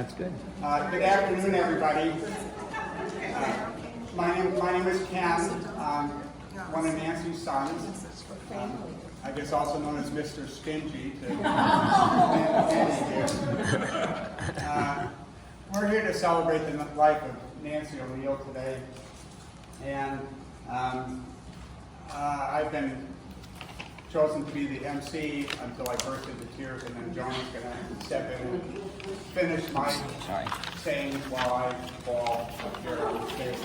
That's good. Good afternoon, everybody. My name is Ken. One of Nancy's sons. I guess also known as Mr. Stingy to many here. We're here to celebrate the life of Nancy O'Neill today, and I've been chosen to be the MC until I burst into tears, and then Joan is going to step in and finish my saying while I fall up here on the stage.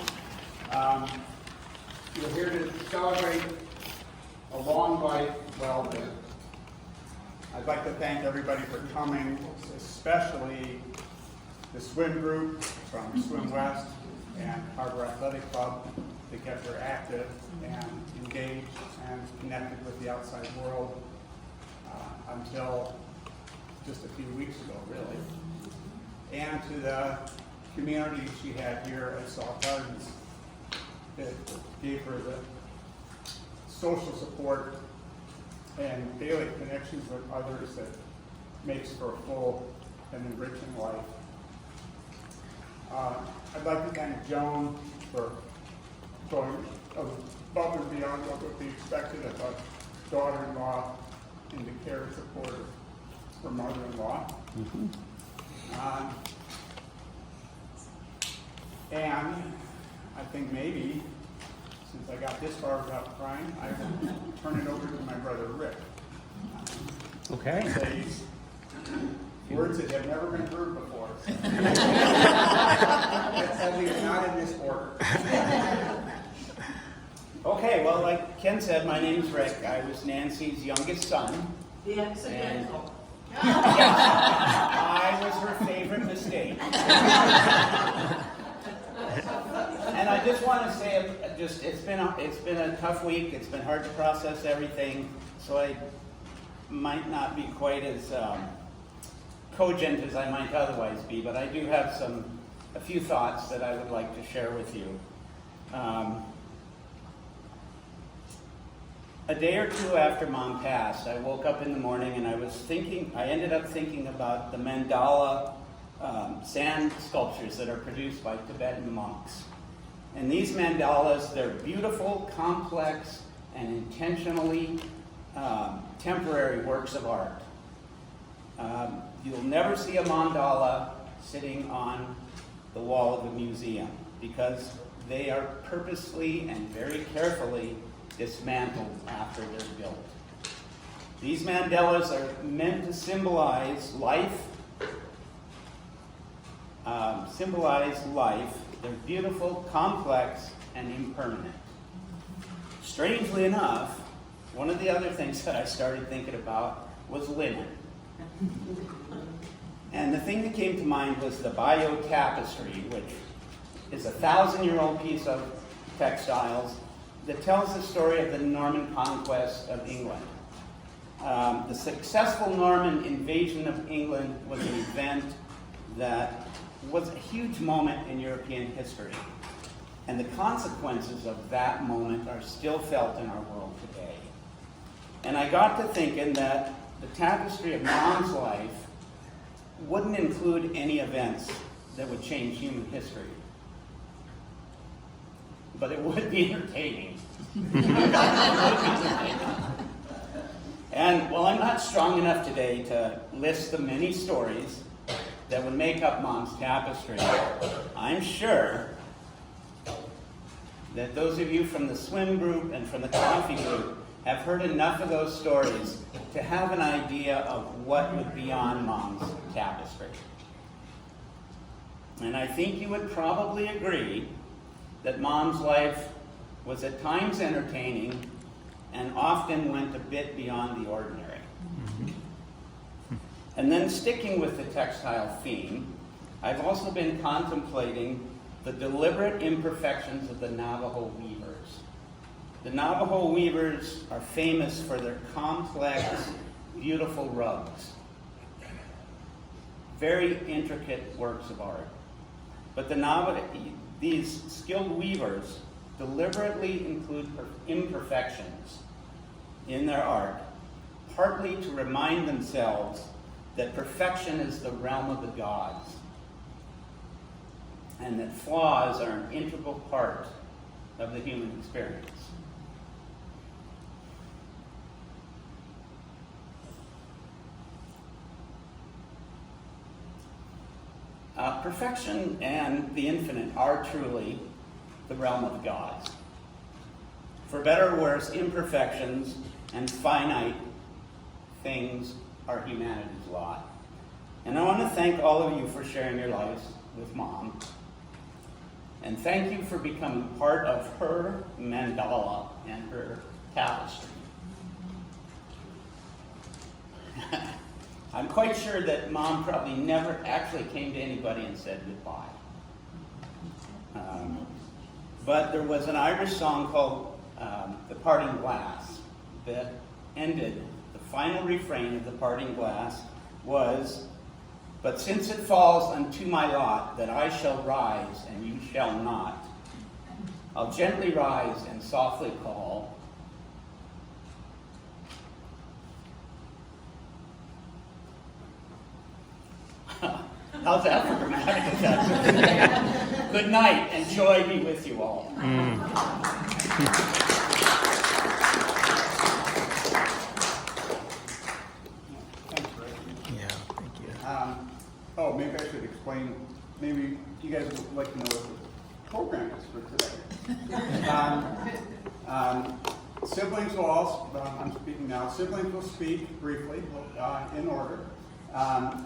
We're here to celebrate a long life well lived. I'd like to thank everybody for coming, especially the swim group from Swim West and Harbor Athletic Club. They kept her active and engaged and connected with the outside world until just a few weeks ago, really. And to the community she had here at Salt Gardens that gave her the social support and daily connections with others that makes for a full and enriching life. I'd like to thank Joan for going above and beyond what would be expected of a daughter-in-law in the care and support of her mother-in-law. And I think maybe, since I got this far without crying, I will turn it over to my brother Rick. Okay. Say words that have never been heard before. At least not in this order. Okay, well, like Ken said, my name's Rick. I was Nancy's youngest son. The accidental. I was her favorite mistake. And I just want to say, it's been a tough week. It's been hard to process everything, so I might not be quite as cogent as I might otherwise be, but I do have a few thoughts that I would like to share with you. A day or two after Mom passed, I woke up in the morning and I ended up thinking about the mandala sand sculptures that are produced by Tibetan monks. And these mandalas, they're beautiful, complex, and intentionally temporary works of art. You'll never see a mandala sitting on the wall of a museum because they are purposely and very carefully dismantled after they're built. These mandalas are meant to symbolize life. They're beautiful, complex, and impermanent. Strangely enough, one of the other things that I started thinking about was linen. And the thing that came to mind was the Bayeux Tapestry, which is a 1,000-year-old piece of textiles that tells the story of the Norman conquest of England. The successful Norman invasion of England was an event that was a huge moment in European history. And the consequences of that moment are still felt in our world today. And I got to thinking that the tapestry of Mom's life wouldn't include any events that would change human history. But it would be entertaining. And while I'm not strong enough today to list the many stories that would make up Mom's tapestry, I'm sure that those of you from the swim group and from the coffee group have heard enough of those stories to have an idea of what would be on Mom's tapestry. And I think you would probably agree that Mom's life was at times entertaining and often went a bit beyond the ordinary. And then sticking with the textile theme, I've also been contemplating the deliberate imperfections of the Navajo weavers. The Navajo weavers are famous for their complex, beautiful rugs. Very intricate works of art. But these skilled weavers deliberately include imperfections in their art, partly to remind themselves that perfection is the realm of the gods and that flaws are an integral part of the human experience. Perfection and the infinite are truly the realm of gods. For better or worse, imperfections and finite things are humanity's lot. And I want to thank all of you for sharing your lives with Mom. And thank you for becoming part of her mandala and her tapestry. I'm quite sure that Mom probably never actually came to anybody and said goodbye. But there was an Irish song called The Parting Glass that ended, the final refrain of The Parting Glass was, "But since it falls unto my lot that I shall rise and you shall not, I'll gently rise and softly call, how's that for dramatic effect? Good night, and joy be with you all." Thanks, Rick. Yeah, thank you. Maybe I should explain, maybe you guys would like to know what the program is for today. Siblings will all, I'm speaking now, siblings will speak briefly, in order.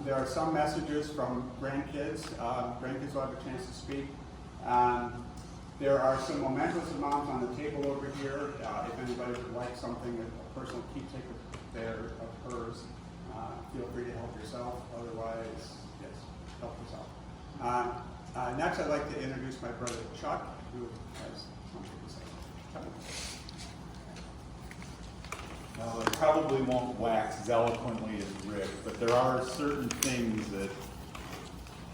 There are some messages from grandkids. Grandkids will have a chance to speak. There are some mementos of Moms on the table over here. If anybody would like something, a personal keepsake of hers, feel free to help yourself. Otherwise, yes, help yourself. Next, I'd like to introduce my brother Chuck, who has something to say. Chuck. Well, it probably won't wax as eloquently as Rick, but there are certain things that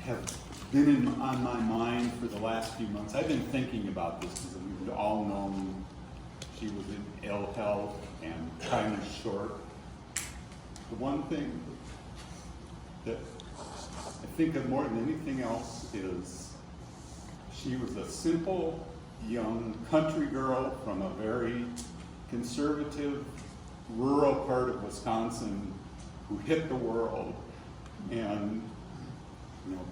have been on my mind for the last few months. I've been thinking about this because we've all known she was in ill health and kind of short. The one thing that I think of more than anything else is she was a simple, young country girl from a very conservative, rural part of Wisconsin who hit the world, and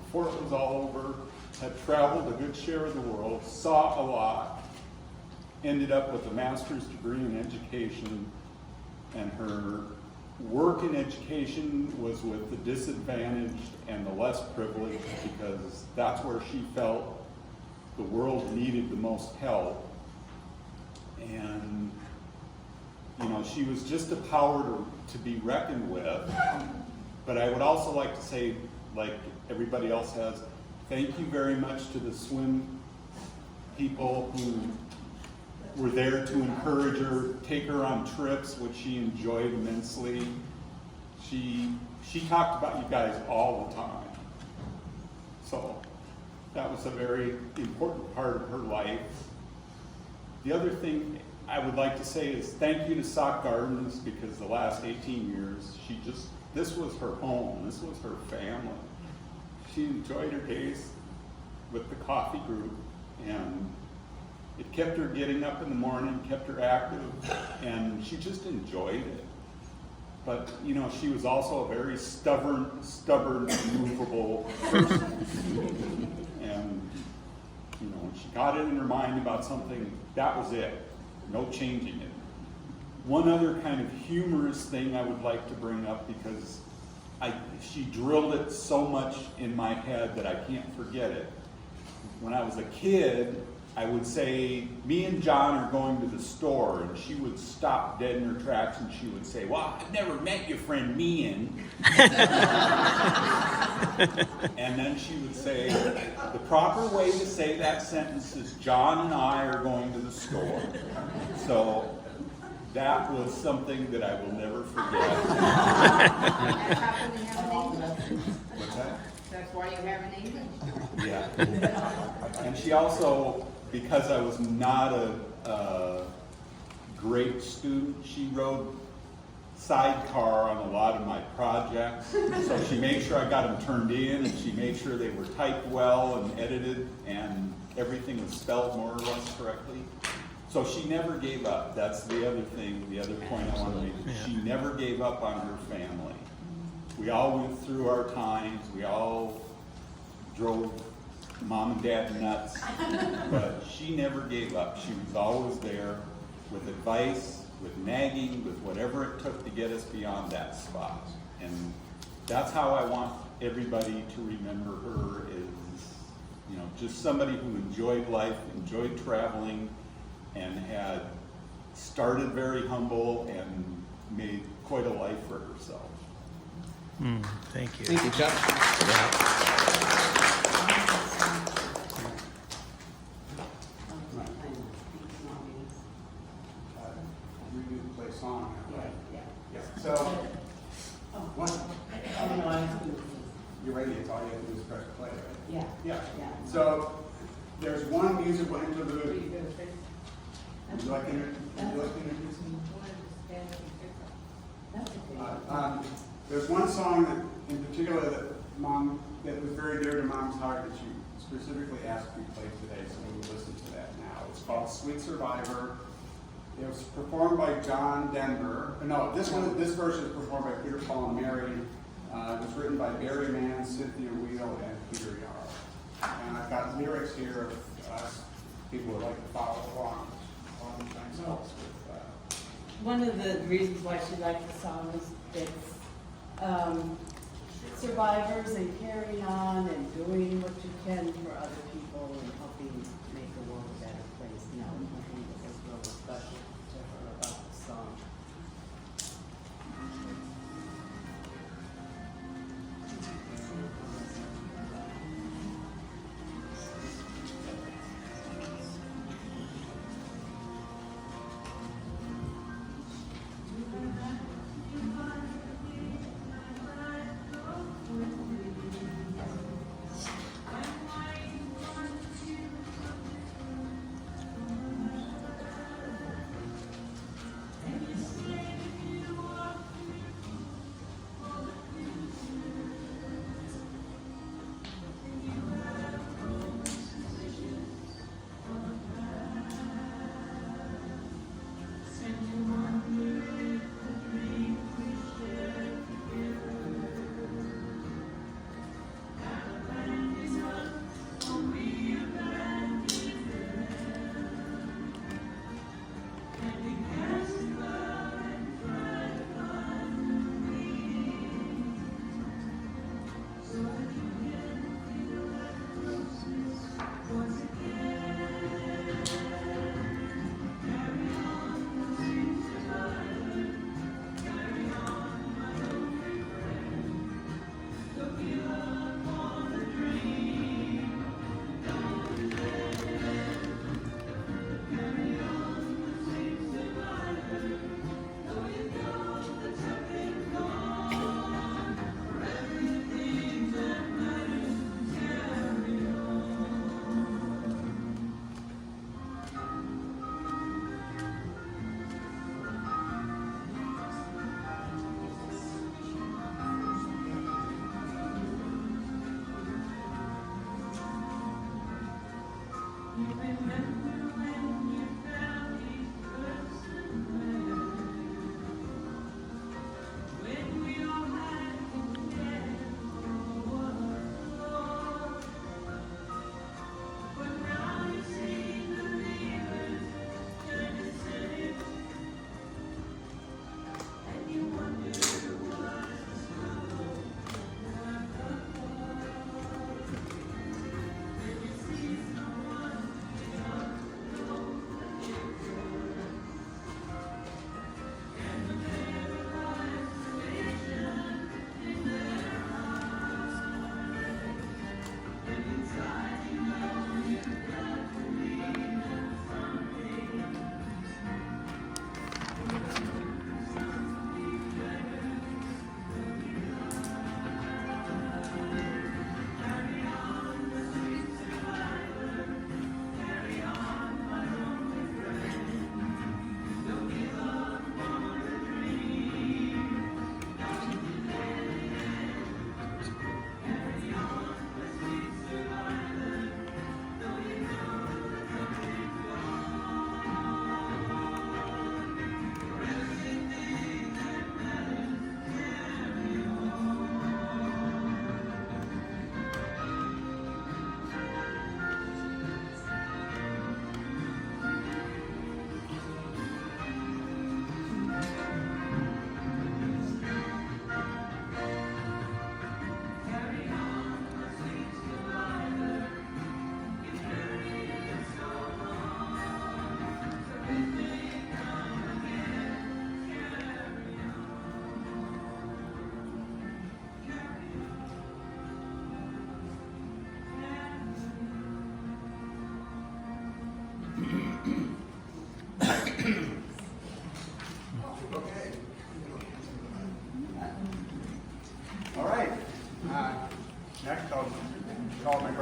before it was all over, had traveled a good share of the world, saw a lot, ended up with a master's degree in education, and her work in education was with the disadvantaged and the less privileged because that's where she felt the world needed the most help. And she was just a power to be reckoned with. But I would also like to say, like everybody else has, thank you very much to the swim people who were there to encourage her, take her on trips, which she enjoyed immensely. She talked about you guys all the time. So that was a very important part of her life. The other thing I would like to say is thank you to Sock Gardens, because the last 18 years, this was her home, this was her family. She enjoyed her days with the coffee group, and it kept her getting up in the morning, kept her active, and she just enjoyed it. But, she was also a very stubborn, immovable person. And, when she got it in her mind about something, that was it. No changing it. One other kind of humorous thing I would like to bring up, because she drilled it so much in my head that I can't forget it. When I was a kid, I would say, me and John are going to the store, and she would stop dead in her tracks and she would say, well, I've never met your friend Meehan. And then she would say, the proper way to say that sentence is John and I are going to the store. So that was something that I will never forget. That's how we have an English. What's that? That's why you have an English. Yeah. And she also, because I was not a great student, she wrote sidecar on a lot of my projects. So she made sure I got them turned in, and she made sure they were typed well and edited, and everything was spelled more or less correctly. So she never gave up. That's the other thing, the other point I want to make. She never gave up on her family. We all went through our times. We all drove mom and dad nuts, but she never gave up. She was always there with advice, with nagging, with whatever it took to get us beyond that spot. And that's how I want everybody to remember her, is, you know, just somebody who enjoyed life, enjoyed traveling, and had started very humble and made quite a life for herself. Thank you. Thank you, Chuck. We do play song, right? Yeah. So, what? You're ready, it's all you have to do is press play, right? Yeah. Yeah. Yeah. So, there's one musical interlude. Would you like to introduce me? That's okay. There's one song that, in particular, that was very dear to Mom's heart, that she specifically asked me to play today, so we will listen to that now. It's called "Sweet Survivor." It was performed by John Denver. No, this version is performed by Peter, Paul, and Mary. It was written by Barry Mann, Cynthia Wheel, and Peter Yarr. And I've got lyrics here of people who would like to follow along themselves with. One of the reasons why she liked the song is it's survivors and carrying on and doing what you can for other people and helping make the world a better place. You know, I think it was really special to her about the song.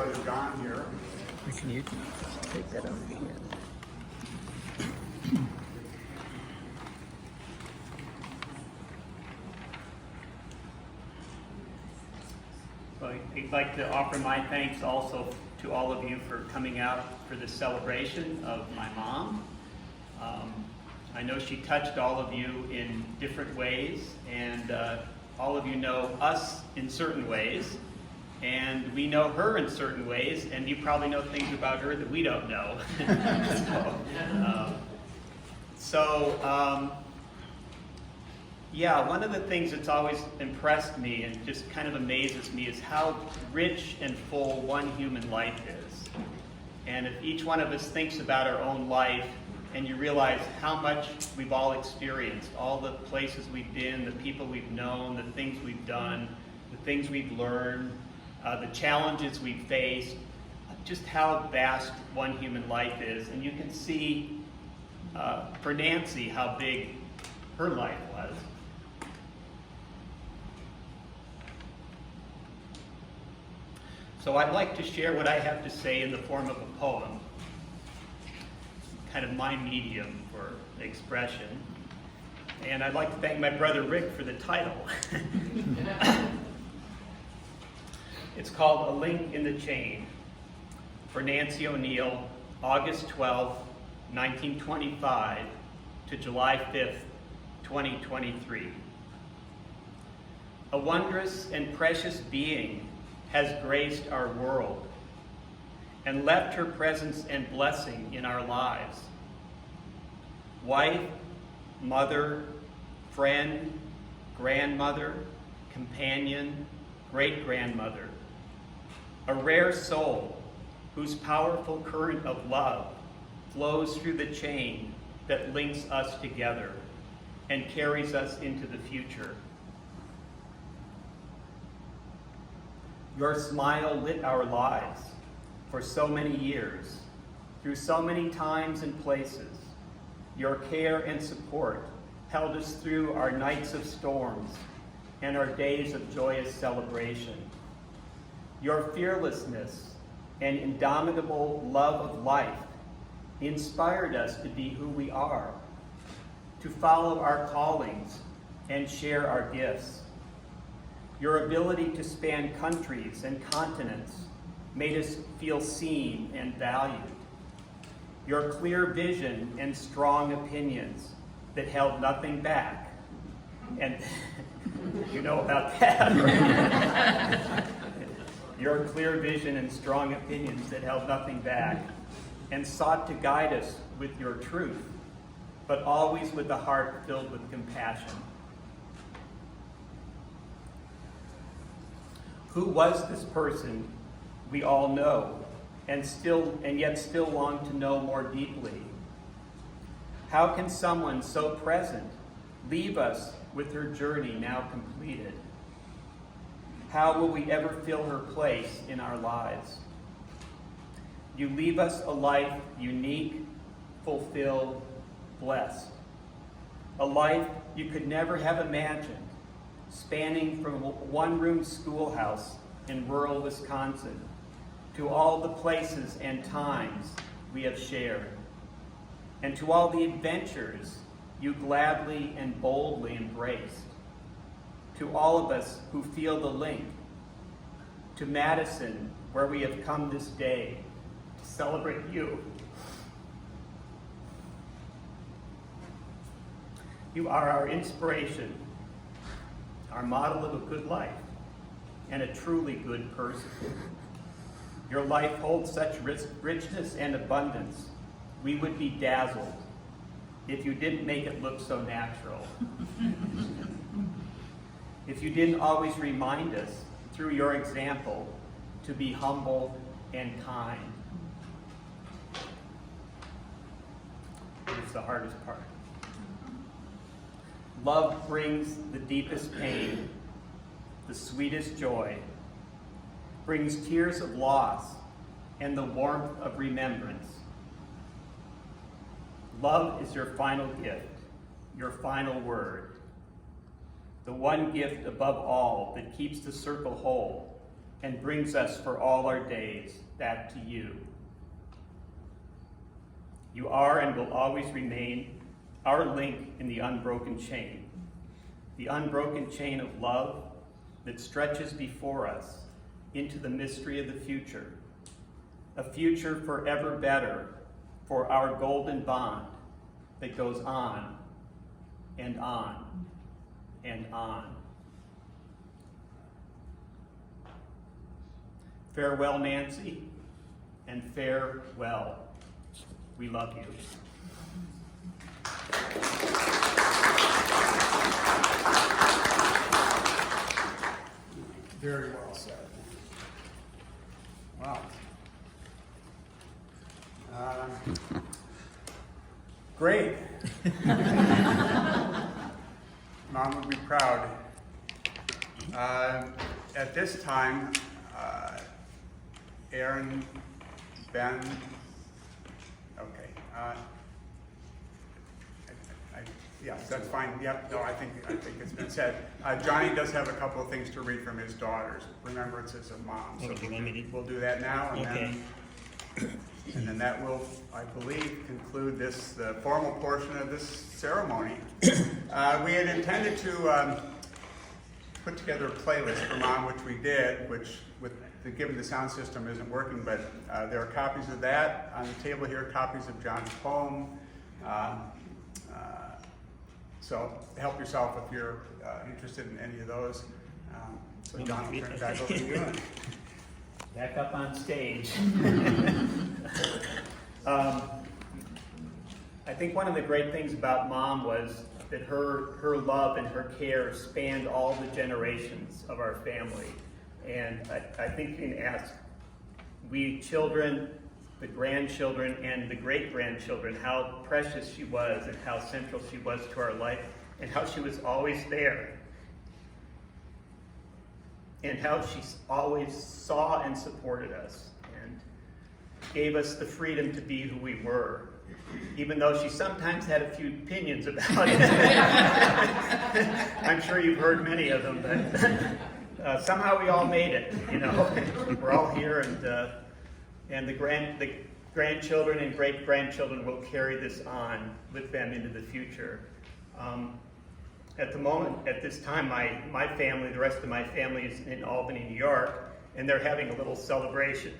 brother John here. Can you take that over here? So I'd like to offer my thanks also to all of you for coming out for this celebration of my mom. I know she touched all of you in different ways, and all of you know us in certain ways, and we know her in certain ways, and you probably know things about her that we don't know. Yeah, one of the things that's always impressed me and just kind of amazes me is how rich and full one human life is. And if each one of us thinks about our own life, and you realize how much we've all experienced, all the places we've been, the people we've known, the things we've done, the things we've learned, the challenges we've faced, just how vast one human life is. And you can see for Nancy how big her life was. So I'd like to share what I have to say in the form of a poem, kind of my medium for expression. And I'd like to thank my brother Rick for the title. It's called A Link in the Chain, for Nancy O'Neill, August 12, 1925 to July 5th, 2023. A wondrous and precious being has graced our world and left her presence and blessing in our lives. Wife, mother, friend, grandmother, companion, great-grandmother. A rare soul whose powerful current of love flows through the chain that links us together and carries us into the future. Your smile lit our lives for so many years, through so many times and places. Your care and support held us through our nights of storms and our days of joyous celebration. Your fearlessness and indomitable love of life inspired us to be who we are, to follow our callings and share our gifts. Your ability to span countries and continents made us feel seen and valued. Your clear vision and strong opinions that held nothing back. And you know about that, right? Your clear vision and strong opinions that held nothing back and sought to guide us with your truth, but always with a heart filled with compassion. Who was this person we all know and yet still long to know more deeply? How can someone so present leave us with her journey now completed? How will we ever fill her place in our lives? You leave us a life unique, fulfilled, blessed. A life you could never have imagined, spanning from a one-room schoolhouse in rural Wisconsin to all the places and times we have shared, and to all the adventures you gladly and boldly embraced, to all of us who feel the link, to Madison, where we have come this day to celebrate you. You are our inspiration, our model of a good life, and a truly good person. Your life holds such richness and abundance, we would be dazzled if you didn't make it look so natural. If you didn't always remind us, through your example, to be humble and kind. It's the hardest part. Love brings the deepest pain, the sweetest joy, brings tears of loss and the warmth of remembrance. Love is your final gift, your final word, the one gift above all that keeps the circle whole and brings us for all our days back to you. You are and will always remain our link in the unbroken chain of love that stretches before us into the mystery of the future, a future forever better for our golden bond that goes on and on and on. Farewell, Nancy, and farewell. We love you. Very well said. Wow. Great. Mom would be proud. At this time, Aaron, Ben, okay. Yes, that's fine. Yep, no, I think it's been said. Johnny does have a couple of things to read from his daughters. Remembrances of Mom. So we'll do that now, and then that will, I believe, conclude the formal portion of this ceremony. We had intended to put together a playlist for Mom, which we did, given the sound system isn't working, but there are copies of that on the table here, copies of John's poem. So help yourself if you're interested in any of those. So John, I'll turn it back over to you. Back up on stage. I think one of the great things about Mom was that her love and her care spanned all the generations of our family. And I think you can ask we children, the grandchildren, and the great-grandchildren how precious she was and how central she was to our life and how she was always there. And how she always saw and supported us and gave us the freedom to be who we were, even though she sometimes had a few opinions about it. I'm sure you've heard many of them, but somehow we all made it, you know. We're all here, and the grandchildren and great-grandchildren will carry this on with them into the future. At the moment, at this time, my family, the rest of my family is in Albany, New York, and they're having a little celebration.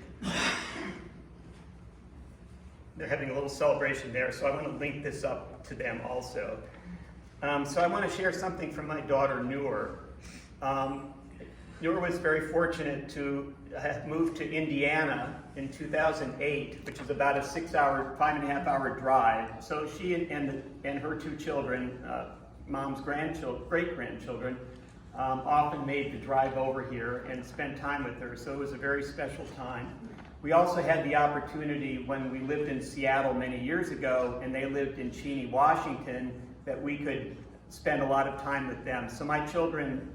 They're having a little celebration there, so I want to link this up to them also. So I want to share something from my daughter, Noor. Noor was very fortunate to have moved to Indiana in 2008, which is about a 5.5-hour drive. So she and her two children, Mom's great-grandchildren, often made the drive over here and spent time with her, so it was a very special time. We also had the opportunity when we lived in Seattle many years ago and they lived in Cheney, Washington, that we could spend a lot of time with them. So my children,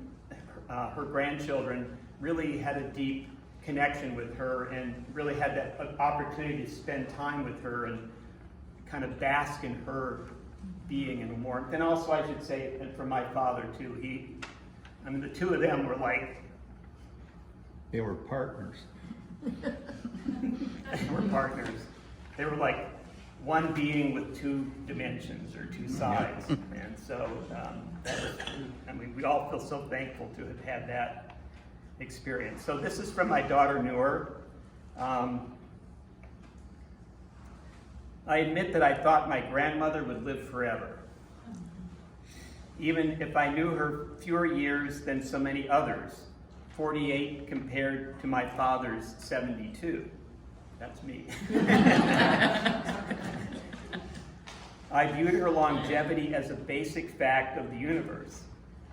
her grandchildren, really had a deep connection with her and really had that opportunity to spend time with her and kind of bask in her being and warmth. And also, I should say, and for my father too, the two of them were like... They were partners. They were partners. They were like one being with two dimensions or two sides. And so, we all feel so thankful to have had that experience. So this is from my daughter, Noor. I admit that I thought my grandmother would live forever, even if I knew her fewer years than so many others, 48 compared to my father's 72. That's me. I viewed her longevity as a basic fact of the universe.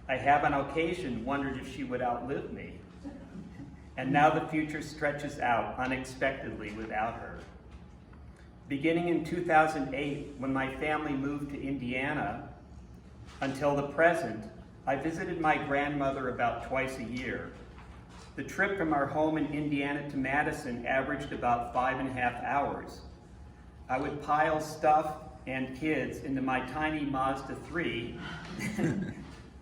I have on occasion wondered if she would outlive me. And now the future stretches out unexpectedly without her. Beginning in 2008, when my family moved to Indiana, until the present, I visited my grandmother about twice a year. The trip from our home in Indiana to Madison averaged about 5.5 hours. I would pile stuff and kids into my tiny Mazda 3,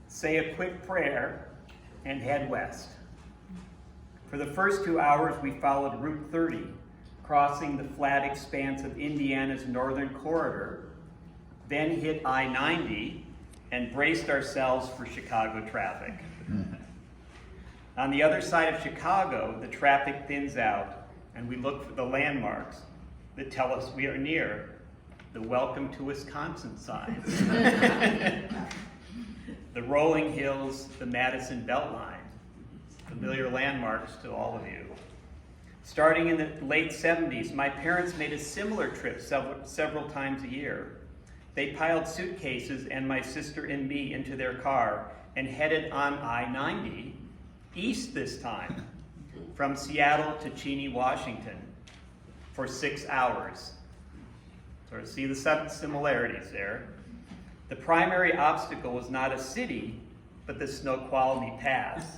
say a quick prayer, and head west. For the first 2 hours, we followed Route 30, crossing the flat expanse of Indiana's northern corridor, then hit I-90 and braced ourselves for Chicago traffic. On the other side of Chicago, the traffic thins out, and we look for the landmarks that tell us we are near the Welcome to Wisconsin signs, the rolling hills, the Madison Beltline, familiar landmarks to all of you. Starting in the late 70s, my parents made a similar trip several times a year. They piled suitcases and my sister and me into their car and headed on I-90, east this time, from Seattle to Cheney, Washington, for 6 hours. Sort of see the similarities there. The primary obstacle was not a city, but the Snoqualmie Pass.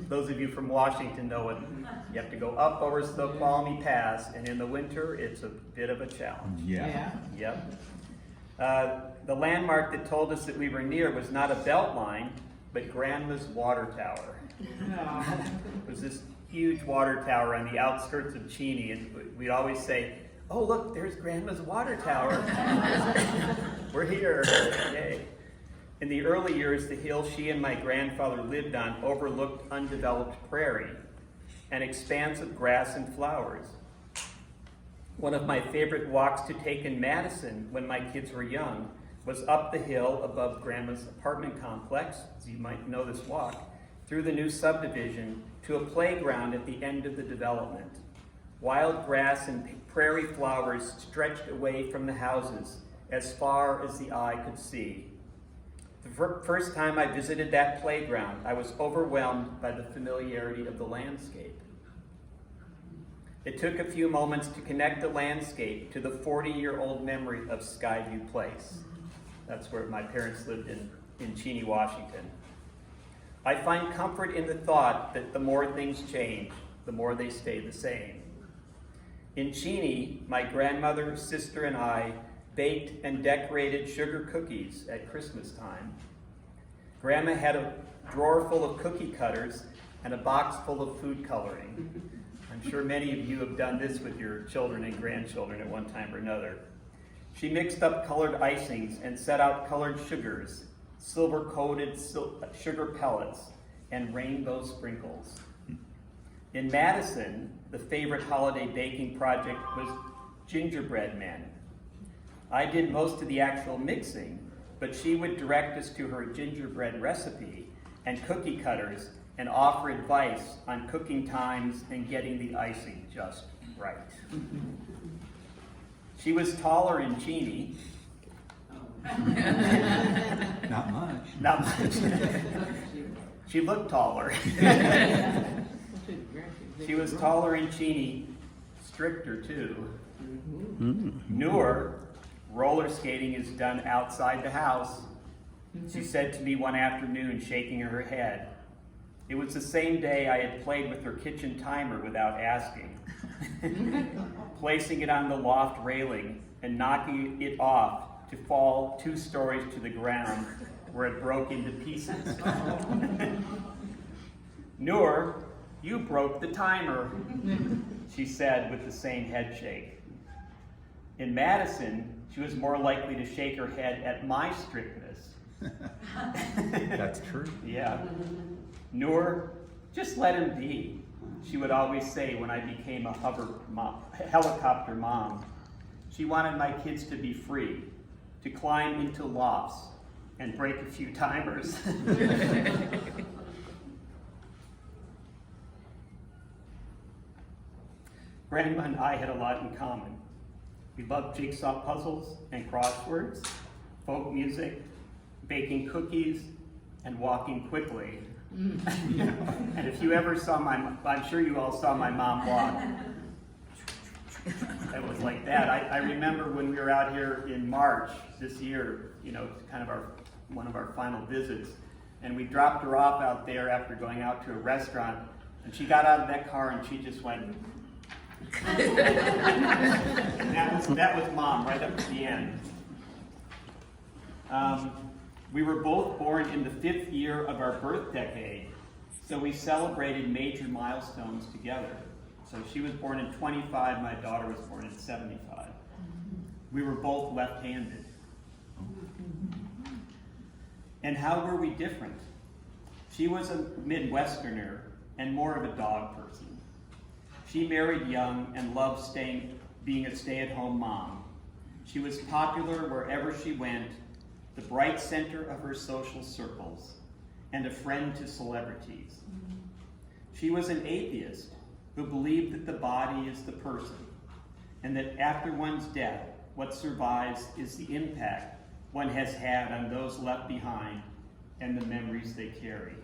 Those of you from Washington know it. You have to go up over Snoqualmie Pass, and in the winter, it's a bit of a challenge. Yeah. Yep. The landmark that told us that we were near was not a belt line, but Grandma's water tower. It was this huge water tower on the outskirts of Cheney, and we'd always say, "Oh, look, there's Grandma's water tower. We're here." Yay. In the early years, the hill she and my grandfather lived on overlooked undeveloped prairie, an expanse of grass and flowers. One of my favorite walks to take in Madison when my kids were young was up the hill above Grandma's apartment complex, as you might know this walk, through the new subdivision to a playground at the end of the development. Wild grass and prairie flowers stretched away from the houses as far as the eye could see. The first time I visited that playground, I was overwhelmed by the familiarity of the landscape. It took a few moments to connect the landscape to the 40-year-old memory of Skyview Place. That's where my parents lived in Cheney, Washington. I find comfort in the thought that the more things change, the more they stay the same. In Cheney, my grandmother, sister, and I baked and decorated sugar cookies at Christmas time. Grandma had a drawer full of cookie cutters and a box full of food coloring. I'm sure many of you have done this with your children and grandchildren at one time or another. She mixed up colored icings and set out colored sugars, silver-coated sugar pellets, and rainbow sprinkles. In Madison, the favorite holiday baking project was gingerbread men. I did most of the actual mixing, but she would direct us to her gingerbread recipe and cookie cutters and offer advice on cooking times and getting the icing just right. She was taller in Cheney. Not much. Not much. She looked taller. She was taller in Cheney, stricter too. Newer, roller skating is done outside the house. She said to me one afternoon, shaking her head. It was the same day I had played with her kitchen timer without asking, placing it on the loft railing and knocking it off to fall 2 stories to the ground where it broke into pieces. Noor, you broke the timer, she said with the same head shake. In Madison, she was more likely to shake her head at my strictness. That's true. Yeah. Noor, just let him be, she would always say when I became a helicopter mom. She wanted my kids to be free, to climb into lofts and break a few timers. Grandma and I had a lot in common. We loved jigsaw puzzles and crosswords, folk music, baking cookies, and walking quickly. And if you ever saw I'm sure you all saw my mom walk. It was like that. I remember when we were out here in March this year, kind of one of our final visits, and we dropped her off out there after going out to a restaurant, and she got out of that car and she just went. And that was Mom right up to the end. We were both born in the 5th year of our birth decade, So we celebrated major milestones together. So she was born in 25, my daughter was born in 75. We were both left-handed. And how were we different? She was a Midwesterner and more of a dog person. She married young and loved being a stay-at-home mom. She was popular wherever she went, the bright center of her social circles, and a friend to celebrities. She was an atheist who believed that the body is the person, and that after one's death, what survives is the impact one has had on those left behind and the memories they carry.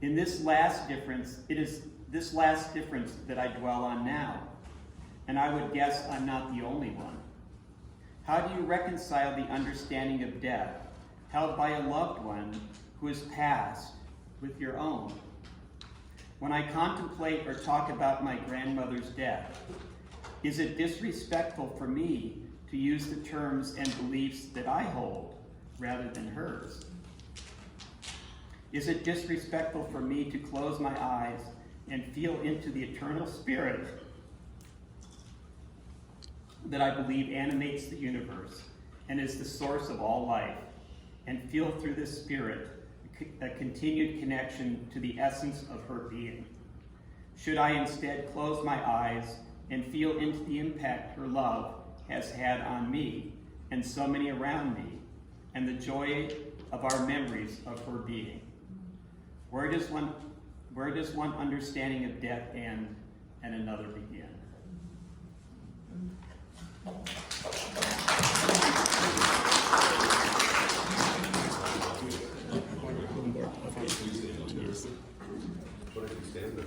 In this last difference, it is this last difference that I dwell on now, and I would guess I'm not the only one. How do you reconcile the understanding of death held by a loved one who has passed with your own? When I contemplate or talk about my grandmother's death, is it disrespectful for me to use the terms and beliefs that I hold rather than hers? Is it disrespectful for me to close my eyes and feel into the eternal spirit that I believe animates the universe and is the source of all life, and feel through this spirit a continued connection to the essence of her being? Should I instead close my eyes and feel into the impact her love has had on me and so many around me, and the joy of our memories of her being? Where does one understanding of death end and another begin? What if you stand there?